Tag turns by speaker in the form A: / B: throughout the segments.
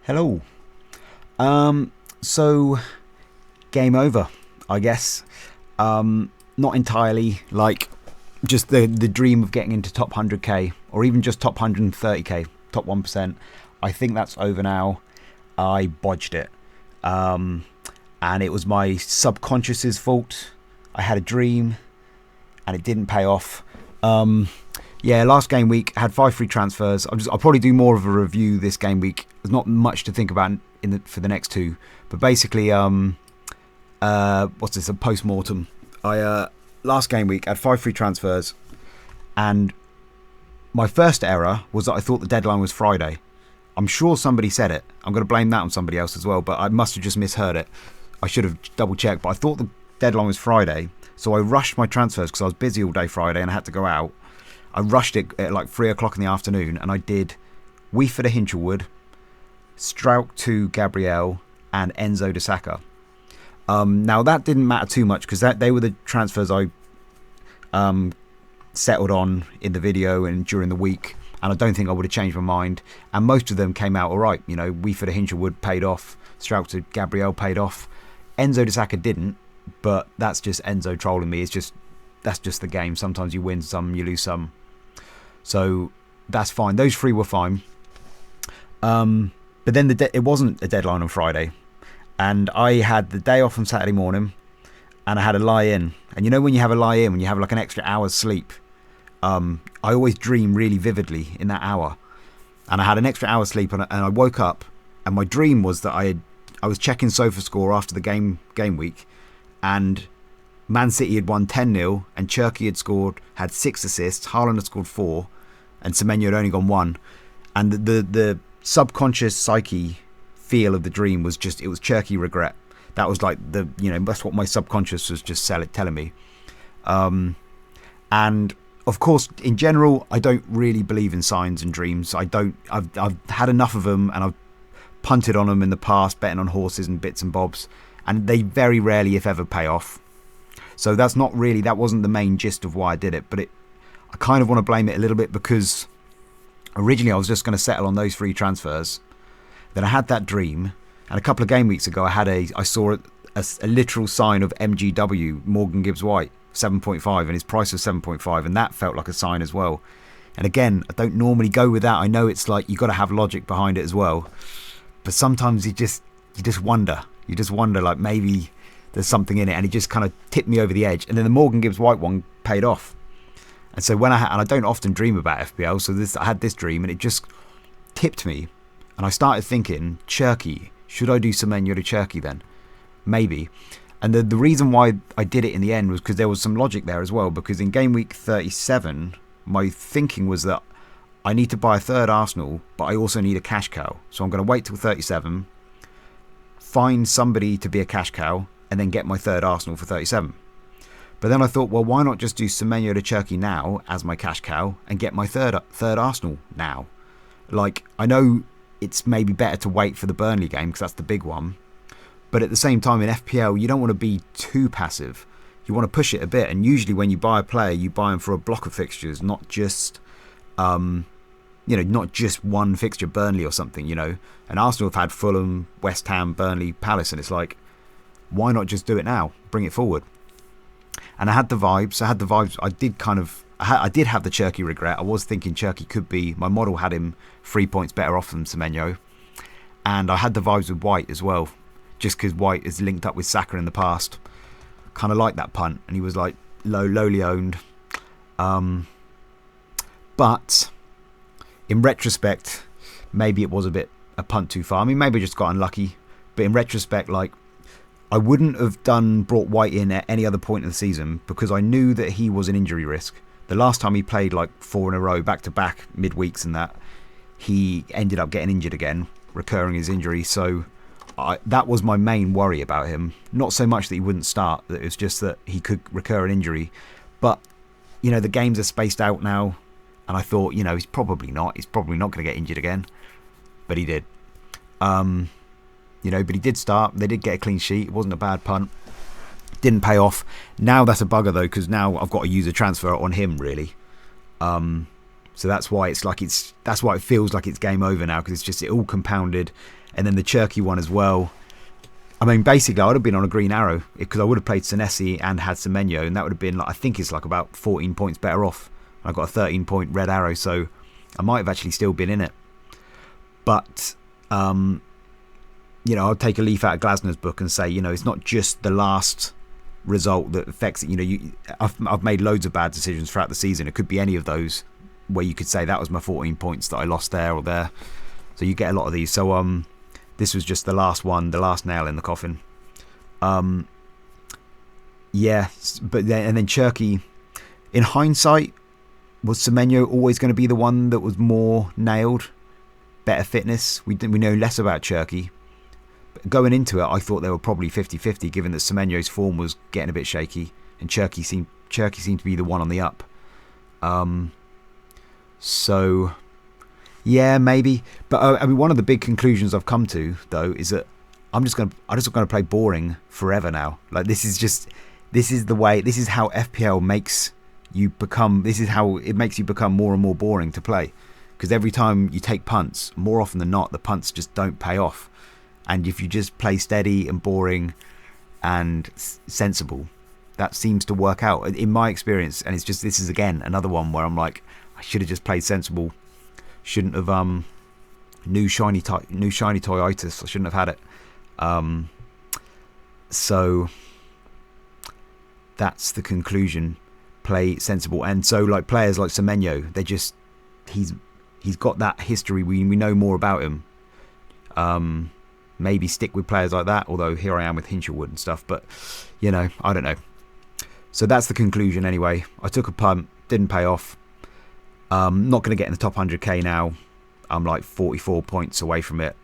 A: Hello. So game over, I guess. Not entirely. Like just the dream of getting into top 100k or even just top 130k, top 1%. I think that's over now. I bodged it, and it was my subconscious's fault. I had a dream, and it didn't pay off. Yeah, last game week I had 5 free transfers. I'll probably do more of a review this game week. There's not much to think about for the next two, but basically, what's this? A post-mortem. Last game week I had 5 free transfers, and my first error was that I thought the deadline was Friday. I'm sure somebody said it. I'm going to blame that on somebody else as well, but I must have just misheard it. I should have double checked, but I thought the deadline was Friday, so I rushed my transfers because I was busy all day Friday and I had to go out. I rushed it at like 3 o'clock in the afternoon, and I did Weeford to Hinchelwood, Strauch to Gabriel, and Enzo to Saka. Now that didn't matter too much because they were the transfers I settled on in the video and during the week, and I don't think I would have changed my mind. And most of them came out all right. You know, Weeford to Hinchelwood paid off, Strauch to Gabriel paid off, Enzo to Saka didn't, but that's just Enzo trolling me. That's just the game. Sometimes you win some, you lose some. So that's fine. Those 3 were fine. But then it wasn't a deadline on Friday. And I had the day off on Saturday morning. And I had a lie-in. And you know when you have a lie-in, when you have like an extra hour's sleep, I always dream really vividly in that hour. And I had an extra hour's sleep, and I woke up. And my dream was that I was checking SofaScore after the game week. And Man City had won 10-0, and Cherki had 6 assists, Haaland had scored 4, and Semenyo had only gone 1. And the subconscious psyche feel of the dream was just, it was Cherki regret. That was like that's what my subconscious was just telling me. And of course, in general, I don't really believe in signs and dreams. I've had enough of them, and I've punted on them in the past, betting on horses and bits and bobs, and they very rarely, if ever, pay off. So that wasn't the main gist of why I did it, but I kind of want to blame it a little bit because originally I was just going to settle on those 3 transfers. Then I had that dream, and a couple of game weeks ago I saw a literal sign of MGW, Morgan Gibbs White, 7.5, and his price was 7.5, and that felt like a sign as well. And again, I don't normally go with that. I know it's like you got to have logic behind it as well, but sometimes you just wonder. You just wonder, like, maybe there's something in it, and it just kind of tipped me over the edge. And then the Morgan Gibbs White one paid off. And so and I don't often dream about FPL, so I had this dream, and it just tipped me. And I started thinking, Cherki, should I do Semenyo to Cherki then? Maybe. And the reason why I did it in the end was because there was some logic there as well, because in game week 37, my thinking was that I need to buy a third Arsenal, but I also need a cash cow. So I'm going to wait till 37, find somebody to be a cash cow, and then get my third Arsenal for 37. But then I thought, well, why not just do Semenyo to Cherki now as my cash cow and get my third Arsenal now? Like, I know it's maybe better to wait for the Burnley game because that's the big one. But at the same time, in FPL, you don't want to be too passive. You want to push it a bit. And usually when you buy a player, you buy them for a block of fixtures, not just, not just one fixture, Burnley or something, And Arsenal have had Fulham, West Ham, Burnley, Palace, and it's like, why not just do it now? Bring it forward. And I had the vibes. I did have the Cherki regret. I was thinking Cherki could be, my model had him 3 points better off than Semenyo. And I had the vibes with White as well, just because White is linked up with Saka in the past. Kind of like that punt, and he was like lowly owned. But in retrospect, maybe it was a punt too far. I mean, maybe I just got unlucky. But in retrospect, like, I wouldn't have brought White in at any other point of the season because I knew that he was an injury risk. The last time he played like 4 in a row, back to back, midweeks and that, he ended up getting injured again, recurring his injury. So that was my main worry about him. Not so much that he wouldn't start, it was just that he could recur an injury. But, the games are spaced out now, and I thought, he's probably not going to get injured again. But he did. But he did start. They did get a clean sheet. It wasn't a bad punt. Didn't pay off. Now that's a bugger though, because now I've got to use a transfer on him really. So that's why that's why it feels like it's game over now, because it's just it all compounded. And then the Cherky one as well. I mean, basically, I would have been on a green arrow because I would have played Senesi and had Semenyo, and that would have been, like, I think it's like about 14 points better off. I got a 13-point red arrow, so I might have actually still been in it. But, I'll take a leaf out of Glasner's book and say, it's not just the last result that affects it. I've made loads of bad decisions throughout the season. It could be any of those where you could say that was my 14 points that I lost there or there. So you get a lot of these. So, this was just the last one, the last nail in the coffin. But then Cherky, in hindsight, was Semenyo always going to be the one that was more nailed, better fitness? We know less about Cherky. But going into it, I thought they were probably 50-50, given that Semenyo's form was getting a bit shaky, and Cherky seemed to be the one on the up. So. Yeah, maybe, but one of the big conclusions I've come to though is that I'm just gonna play boring forever now. Like this is how FPL makes you become. This is how it makes you become more and more boring to play, because every time you take punts, more often than not, the punts just don't pay off. And if you just play steady and boring and sensible, that seems to work out in my experience. And this is again another one where I'm like, I should have just played sensible. Shouldn't have new shiny toyitis. I shouldn't have had it. So that's the conclusion. Play sensible. And so like players like Semenyo, he's got that history. We know more about him. Maybe stick with players like that. Although here I am with Hinchelwood and stuff. But I don't know. So that's the conclusion anyway. I took a punt, didn't pay off. Not going to get in the top 100k now. I'm like 44 points away from it.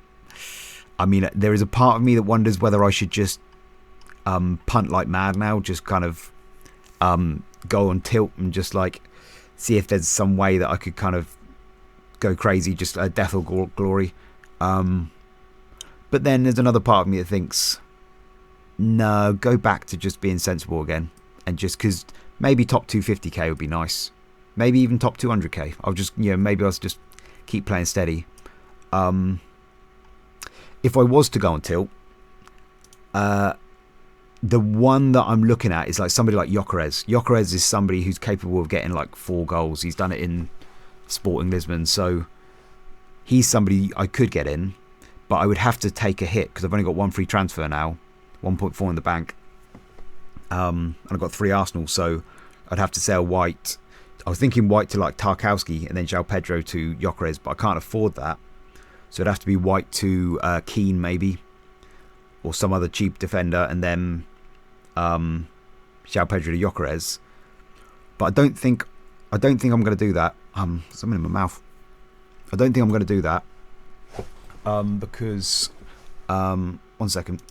A: I mean, there is a part of me that wonders whether I should just punt like mad now, just kind of go on tilt and just like see if there's some way that I could kind of go crazy, just a death or glory. But then there's another part of me that thinks, no, go back to just being sensible again, and just because maybe top 250k would be nice. Maybe even top 200k. Maybe I'll just keep playing steady. If I was to go on tilt, the one that I'm looking at is like somebody like Gyökeres. Gyökeres is somebody who's capable of getting like 4 goals. He's done it in Sporting Lisbon, so he's somebody I could get in, but I would have to take a hit because I've only got 1 free transfer now, 1.4 in the bank, and I've got 3 Arsenal, so I'd have to sell White. I was thinking White to like Tarkowski and then João Pedro to Gyökeres, but I can't afford that. So it'd have to be White to Keane maybe, or some other cheap defender, and then João Pedro to Gyökeres. But I don't think I'm going to do that. Something in my mouth. I don't think I'm going to do that because 1 second.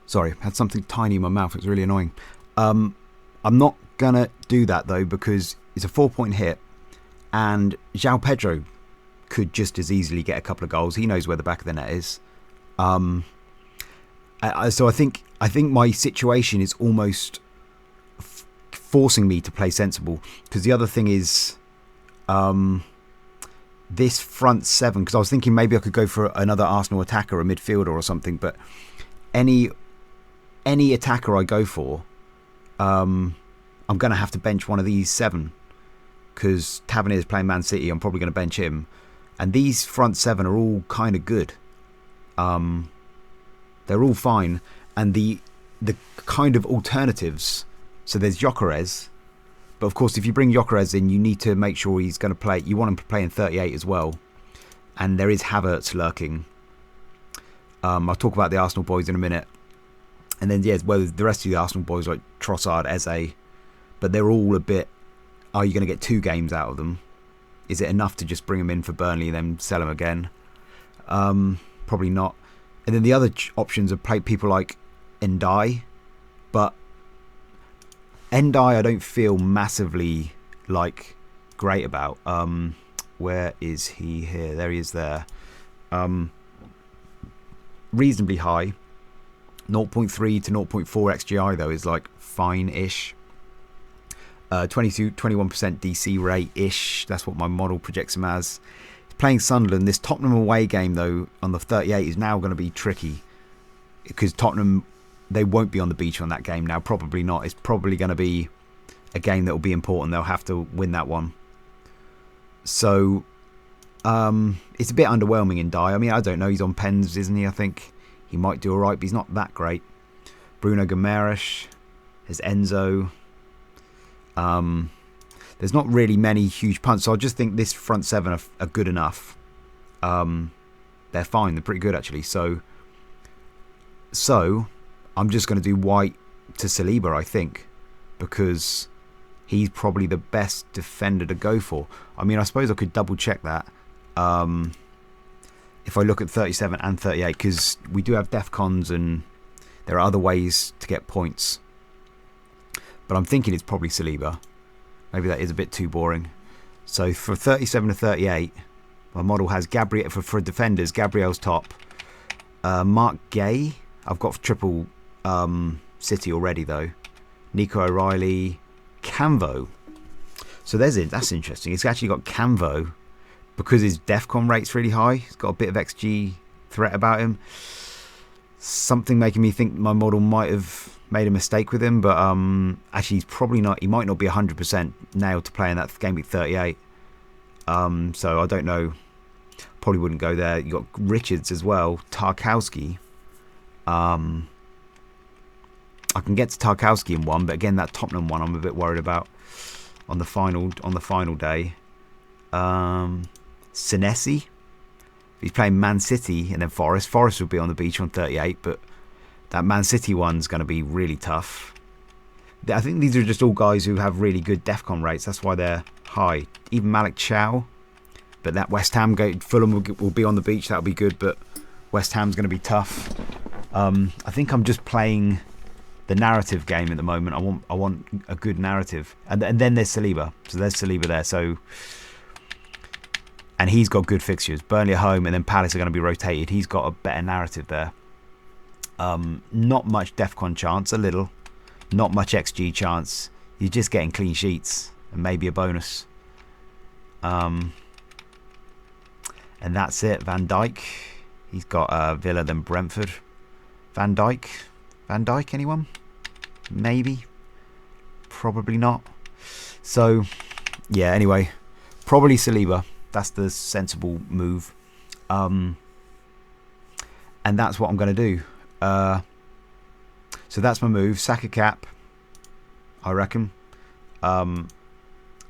A: Sorry, I had something tiny in my mouth. It was really annoying. I'm not gonna do that though, because it's a 4-point hit, and João Pedro could just as easily get a couple of goals. He knows where the back of the net is. So I think my situation is almost forcing me to play sensible, because the other thing is this front 7, because I was thinking maybe I could go for another Arsenal attacker, a midfielder or something, but any attacker I go for, I'm going to have to bench one of these 7, because Tavernier is playing Man City. I'm probably going to bench him. And these front 7 are all kind of good. They're all fine. And the kind of alternatives, so there's Gyökeres. But of course, if you bring Gyökeres in, you need to make sure he's going to play. You want him to play in 38 as well. And there is Havertz lurking. I'll talk about the Arsenal boys in a minute. And then, the rest of the Arsenal boys like Trossard, Eze. But they're all a bit, are you going to get 2 games out of them? Is it enough to just bring them in for Burnley and then sell them again? Probably not. And then the other options are people like Ndai. But Ndai I don't feel massively great about. Where is he here? There he is there. Reasonably high. 0.3 to 0.4 XGI though is like fine-ish. 21% DC rate-ish. That's what my model projects him as. He's playing Sunderland. This Tottenham away game, though, on the 38 is now going to be tricky. Because Tottenham, they won't be on the beach on that game now. Probably not. It's probably going to be a game that will be important. They'll have to win that one. So, it's a bit underwhelming in Dye. I mean, I don't know. He's on pens, isn't he? I think he might do all right, but he's not that great. Bruno Guimaraes. There's Enzo. There's not really many huge punts, so I just think this front seven are good enough. They're fine. They're pretty good, actually. So I'm just going to do White to Saliba, I think, because he's probably the best defender to go for. I mean, I suppose I could double check that if I look at 37 and 38, because we do have DEFCONs and there are other ways to get points. But I'm thinking it's probably Saliba. Maybe that is a bit too boring. So for 37 to 38, my model has Gabriel for defenders. Gabriel's top. Mark Gay. I've got triple City already though. Nico O'Reilly. Camvo. So there's it. That's interesting. It's actually got Camvo because his DEFCON rate's really high. He's got a bit of XG threat about him. Something making me think my model might have made a mistake with him, but actually he's probably not. He might not be 100% nailed to play in that game week 38. So I don't know. Probably wouldn't go there. You got Richards as well. Tarkowski. I can get to Tarkowski in one, but again that Tottenham one I'm a bit worried about on the final day. Senesi. He's playing Man City and then Forest. Forest will be on the beach on 38, but that Man City one's going to be really tough. I think these are just all guys who have really good DEFCON rates. That's why they're high. Even Malik Chow. But that West Ham game, Fulham will be on the beach. That'll be good, but West Ham's going to be tough. I think I'm just playing the narrative game at the moment. I want a good narrative. And then there's Saliba. So there's Saliba there. So... And he's got good fixtures. Burnley at home and then Palace are going to be rotated. He's got a better narrative there. Not much DEFCON chance, a little. Not much XG chance. You're just getting clean sheets and maybe a bonus. And that's it. Van Dijk. He's got Villa, then Brentford. Van Dijk. Van Dijk, anyone? Maybe. Probably not. So, yeah, anyway. Probably Saliba. That's the sensible move. And that's what I'm going to do. So that's my move. Saka cap, I reckon. I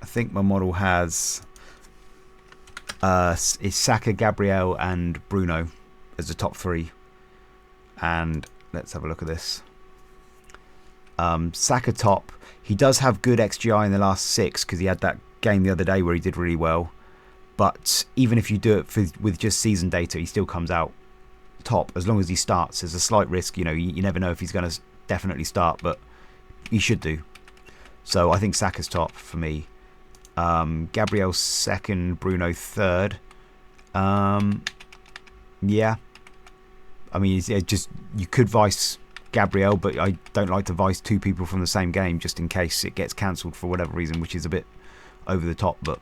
A: think my model has is Saka, Gabriel and Bruno as the top three. And let's have a look at this. Saka top. He does have good XGI in the last 6 because he had that game the other day where he did really well. But even if you do it with just season data, he still comes out top as long as he starts. There's a slight risk, you never know if he's going to definitely start, but he should do. So I think Saka's top for me. Gabriel second, Bruno third. Yeah. I mean, just you could vice Gabriel, but I don't like to vice two people from the same game just in case it gets cancelled for whatever reason, which is a bit over the top. But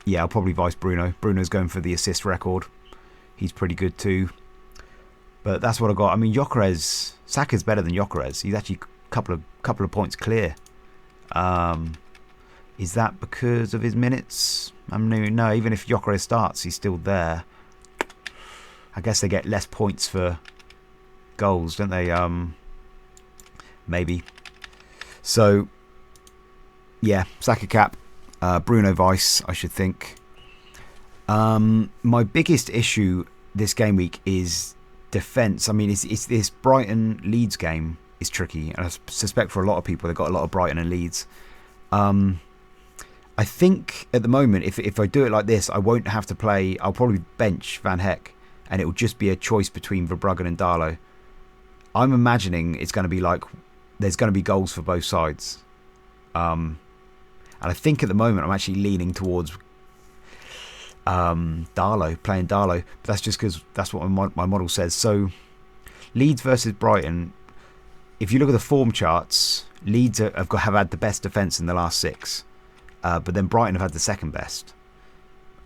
A: yeah, I'll probably vice Bruno. Bruno's going for the assist record. He's pretty good too. But that's what I got. I mean, Saka's better than Gyökeres. He's actually a couple of points clear. Is that because of his minutes? I mean, no, even if Gyökeres starts, he's still there. I guess they get less points for goals, don't they? Maybe. So, yeah, Saka cap. Bruno vice, I should think. My biggest issue this game week is defence. I mean, it's this Brighton Leeds game is tricky, and I suspect for a lot of people they've got a lot of Brighton and Leeds. I think at the moment, if I do it like this, I won't have to play. I'll probably bench Van Heck, and it will just be a choice between Verbruggen and Darlow. I'm imagining it's going to be like there's going to be goals for both sides. And I think at the moment I'm actually leaning towards Darlow, playing Darlow. But that's just because that's what my model says. So Leeds versus Brighton. If you look at the form charts, Leeds have had the best defence in the last 6, but then Brighton have had the second best.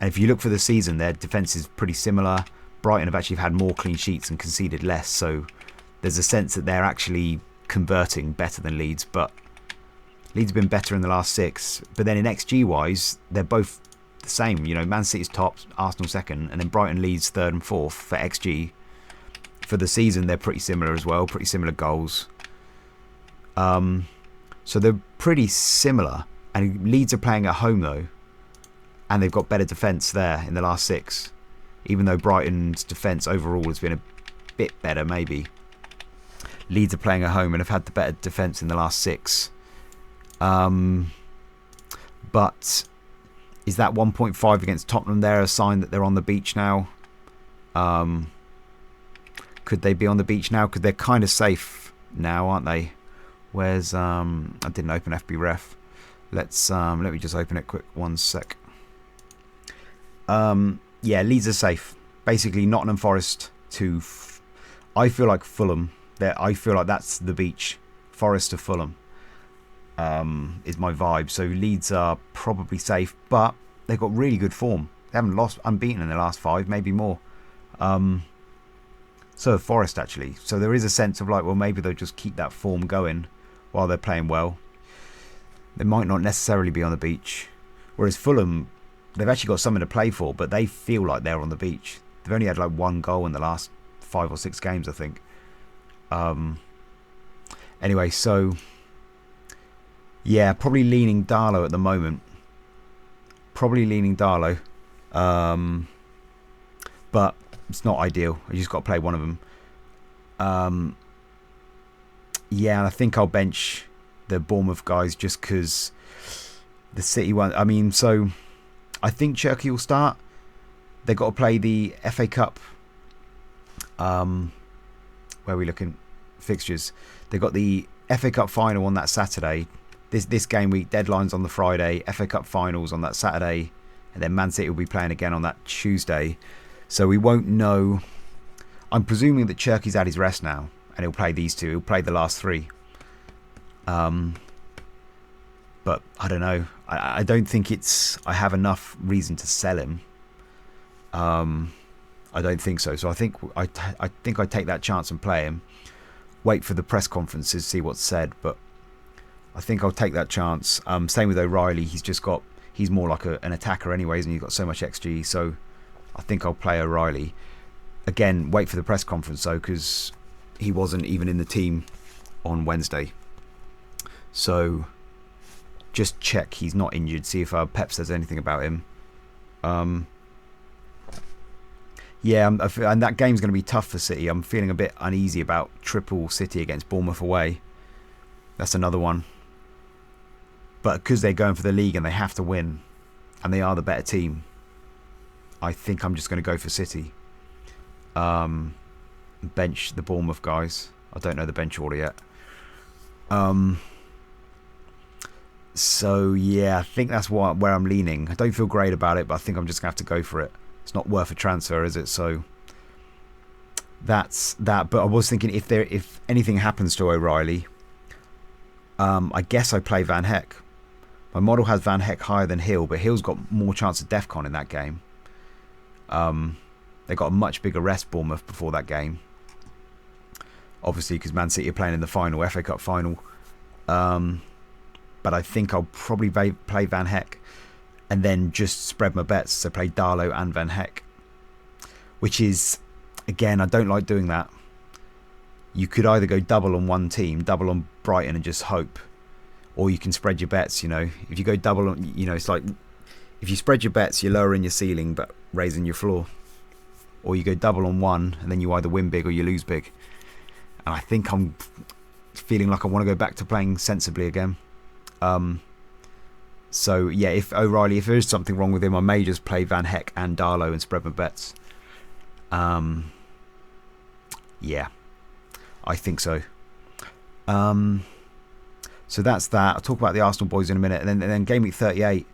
A: And if you look for the season, their defence is pretty similar. Brighton have actually had more clean sheets and conceded less, so there's a sense that they're actually converting better than Leeds, but Leeds have been better in the last 6. But then in XG wise, they're both the same. You know, Man City's top, Arsenal second, and then Brighton leads third and fourth for XG. For the season, they're pretty similar as well, pretty similar goals. So they're pretty similar. And Leeds are playing at home though, and they've got better defence there in the last 6. Even though Brighton's defence overall has been a bit better, maybe. Leeds are playing at home and have had the better defence in the last 6. But is that 1.5 against Tottenham there a sign that they're on the beach now? Could they be on the beach now? Because they're kind of safe now, aren't they? Where's I didn't open FB Ref. Let's let me just open it quick. 1 sec. Yeah, Leeds are safe. Basically, Nottingham Forest to I feel like Fulham. I feel like that's the beach. Forest to Fulham is my vibe. So Leeds are probably safe, but they've got really good form. They haven't lost unbeaten in the last 5, maybe more. So have Forest actually. So there is a sense of like, well, maybe they'll just keep that form going while they're playing well. They might not necessarily be on the beach. Whereas Fulham, they've actually got something to play for, but they feel like they're on the beach. They've only had like 1 goal in the last 5 or 6 games, I think. Anyway, so yeah, probably leaning Darlow at the moment. Probably leaning Darlow. But it's not ideal. I just got to play one of them. Yeah, and I think I'll bench the Bournemouth guys just because the City one. I mean, so I think Cherky will start. They've got to play the FA Cup. Where are we looking? Fixtures. They've got the FA Cup final on that Saturday. This game week, deadline's on the Friday. FA Cup finals on that Saturday. And then Man City will be playing again on that Tuesday. So we won't know. I'm presuming that Cherky's had his rest now. And he'll play these 2. He'll play the last 3. But I don't know. I don't think I have enough reason to sell him. I don't think so. So I think I take that chance and play him. Wait for the press conferences, see what's said. But I think I'll take that chance. Same with O'Reilly. He's more like an attacker anyways, and he's got so much XG. So I think I'll play O'Reilly. Again, wait for the press conference though, because he wasn't even in the team on Wednesday. So just check he's not injured. See if Pep says anything about him. Yeah, and that game's going to be tough for City. I'm feeling a bit uneasy about triple City against Bournemouth away. That's another one. But because they're going for the league and they have to win, and they are the better team, I think I'm just going to go for City. Bench the Bournemouth guys. I don't know the bench order yet. So yeah, I think that's where I'm leaning. I don't feel great about it, but I think I'm just going to have to go for it. It's not worth a transfer, is it? So that's that. But I was thinking if anything happens to O'Reilly, I guess I play Van Heck. My model has Van Heck higher than Hill, but Hill's got more chance of DEFCON in that game. They got a much bigger rest, Bournemouth, before that game. Obviously, because Man City are playing in the final, FA Cup final. But I think I'll probably play Van Heck and then just spread my bets. So play Darlow and Van Heck. Which is, again, I don't like doing that. You could either go double on one team, double on Brighton and just hope. Or you can spread your bets, you know. If you go double on, you know, it's like, if you spread your bets, you're lowering your ceiling but raising your floor. Or you go double on one and then you either win big or you lose big. And I think I'm feeling like I want to go back to playing sensibly again. So yeah, if O'Reilly, if there is something wrong with him, I may just play Van Heck and Darlow and spread my bets. Yeah, I think so. So that's that. I'll talk about the Arsenal boys in a minute, and then game week 38.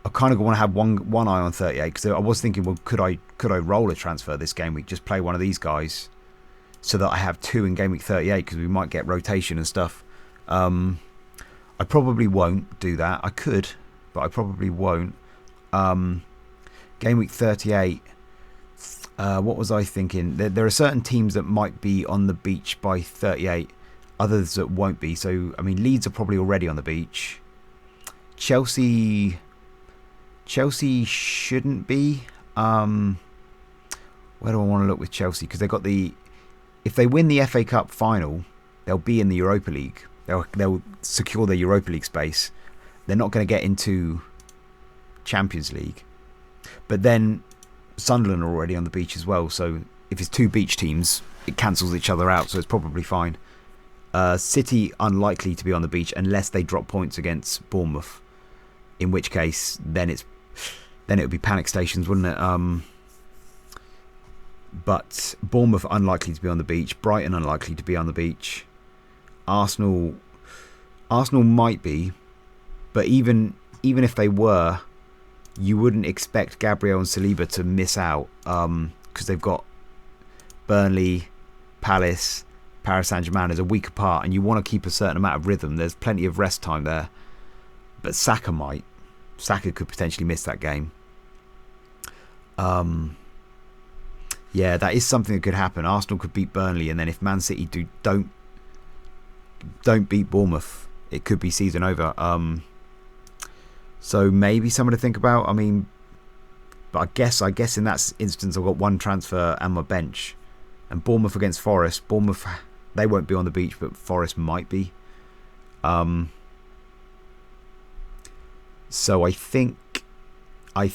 A: I kind of want to have one eye on 38 because I was thinking, well, could I roll a transfer this game week? Just play one of these guys so that I have 2 in game week 38 because we might get rotation and stuff. I probably won't do that. I could, but I probably won't. Game week 38. What was I thinking? There are certain teams that might be on the beach by 38, others that won't be. So, I mean, Leeds are probably already on the beach. Chelsea shouldn't be. Where do I want to look with Chelsea? Because if they win the FA Cup final, they'll be in the Europa League. They'll secure their Europa League space. They're not going to get into Champions League. But then Sunderland are already on the beach as well. So if it's two beach teams, it cancels each other out. So it's probably fine. City unlikely to be on the beach unless they drop points against Bournemouth. In which case, then it would be panic stations, wouldn't it? But Bournemouth unlikely to be on the beach. Brighton unlikely to be on the beach. Arsenal might be, but even if they were, you wouldn't expect Gabriel and Saliba to miss out because they've got Burnley, Palace, Paris Saint-Germain as a week apart, and you want to keep a certain amount of rhythm. There's plenty of rest time there, but Saka might. Saka could potentially miss that game. Yeah, that is something that could happen. Arsenal could beat Burnley, and then if Man City don't beat Bournemouth, it could be season over. So maybe something to think about. I mean, but I guess in that instance, I've got one transfer and my bench. And Bournemouth against Forest. Bournemouth, they won't be on the beach, but Forest might be. So I think I'll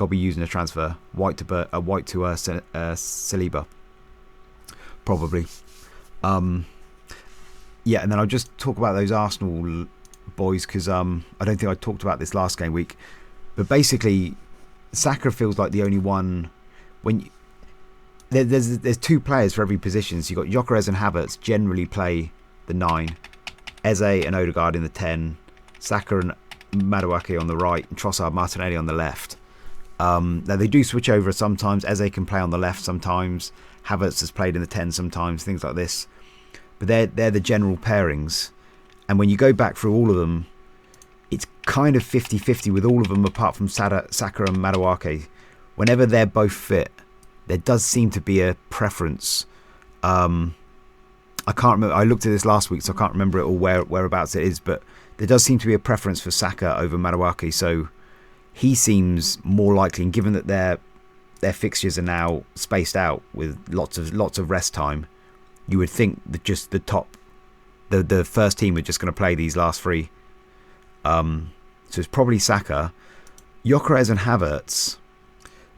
A: be using a transfer. White to Saliba, probably. Yeah, and then I'll just talk about those Arsenal boys because I don't think I talked about this last game week. But basically, Saka feels like the only one. There's two players for every position. So you've got Gyökeres and Havertz generally play the 9, Eze and Odegaard in the 10, Saka and Madueke on the right, and Trossard Martinelli on the left. Now they do switch over sometimes. Eze can play on the left sometimes. Havertz has played in the 10 sometimes. Things like this. But they're the general pairings. And when you go back through all of them, it's kind of 50-50 with all of them apart from Saka and Madueke. Whenever they're both fit, there does seem to be a preference. I can't remember. I looked at this last week, so I can't remember it all whereabouts it is. But there does seem to be a preference for Saka over Madueke. So he seems more likely, and given that their fixtures are now spaced out with lots of rest time, you would think that just the first team are just going to play these last three. So it's probably Saka, Gyökeres and Havertz.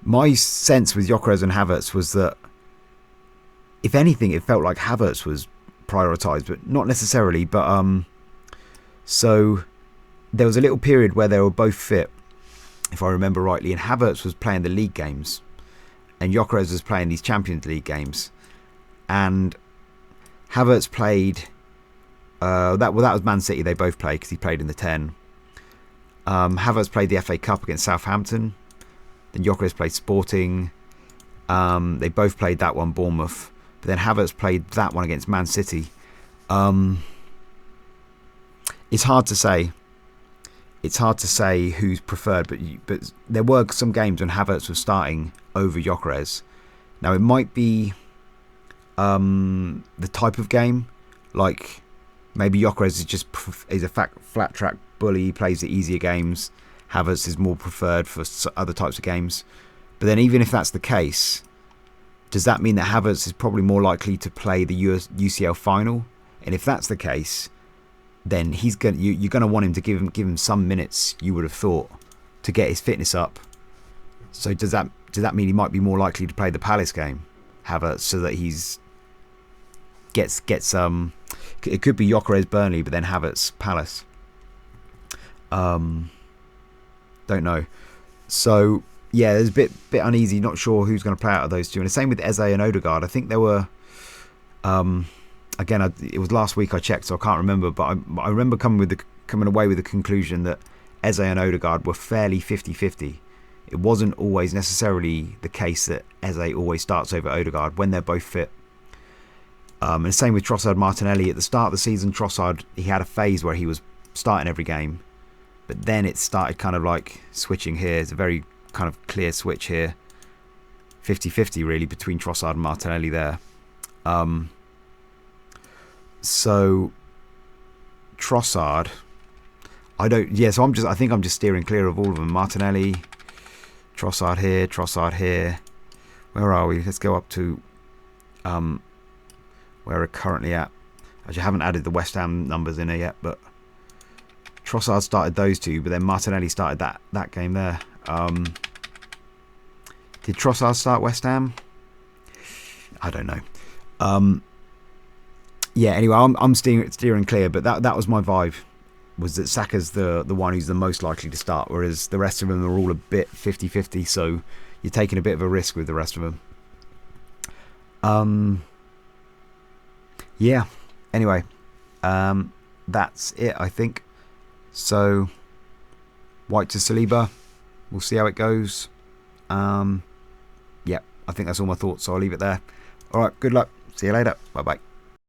A: My sense with Gyökeres and Havertz was that, if anything, it felt like Havertz was prioritised, but not necessarily. But so there was a little period where they were both fit, if I remember rightly, and Havertz was playing the league games, and Gyökeres was playing these Champions League games, and Havertz played. That was Man City. They both played because he played in the 10. Havertz played the FA Cup against Southampton. Then Gyökeres played Sporting. They both played that one, Bournemouth. But then Havertz played that one against Man City. It's hard to say. It's hard to say who's preferred, but there were some games when Havertz was starting over Gyökeres. Now it might be the type of game, like maybe Gyökeres is a flat track bully, plays the easier games. Havertz is more preferred for other types of games. But then even if that's the case, does that mean that Havertz is probably more likely to play the UCL final? And if that's the case, then you're going to want him to give him some minutes, you would have thought, to get his fitness up. So does that mean he might be more likely to play the Palace game, Havertz, so that he's gets it could be Gyökeres Burnley, but then Havertz Palace. Don't know. So yeah, there's a bit uneasy, not sure who's going to play out of those two. And the same with Eze and Odegaard. I think there were again, it was last week I checked, so I can't remember, but I remember coming away with the conclusion that Eze and Odegaard were fairly 50-50. It wasn't always necessarily the case that Eze always starts over Odegaard when they're both fit. And same with Trossard Martinelli. At the start of the season, Trossard, he had a phase where he was starting every game, but then it started kind of like switching here. It's a very kind of clear switch here. 50-50 really between Trossard and Martinelli there. So Trossard, I think I'm just steering clear of all of them. Martinelli, Trossard here. Where are we? Let's go up to where we're currently at. Actually, I haven't added the West Ham numbers in here yet, but Trossard started those two, but then Martinelli started that game there. Did Trossard start West Ham? I don't know. Yeah, anyway, I'm steering clear, but that was my vibe, was that Saka's the one who's the most likely to start, whereas the rest of them are all a bit 50-50, so you're taking a bit of a risk with the rest of them. Yeah, anyway, that's it, I think. So, White to Saliba, we'll see how it goes. Yeah, I think that's all my thoughts, so I'll leave it there. Alright, good luck. See you later. Bye-bye.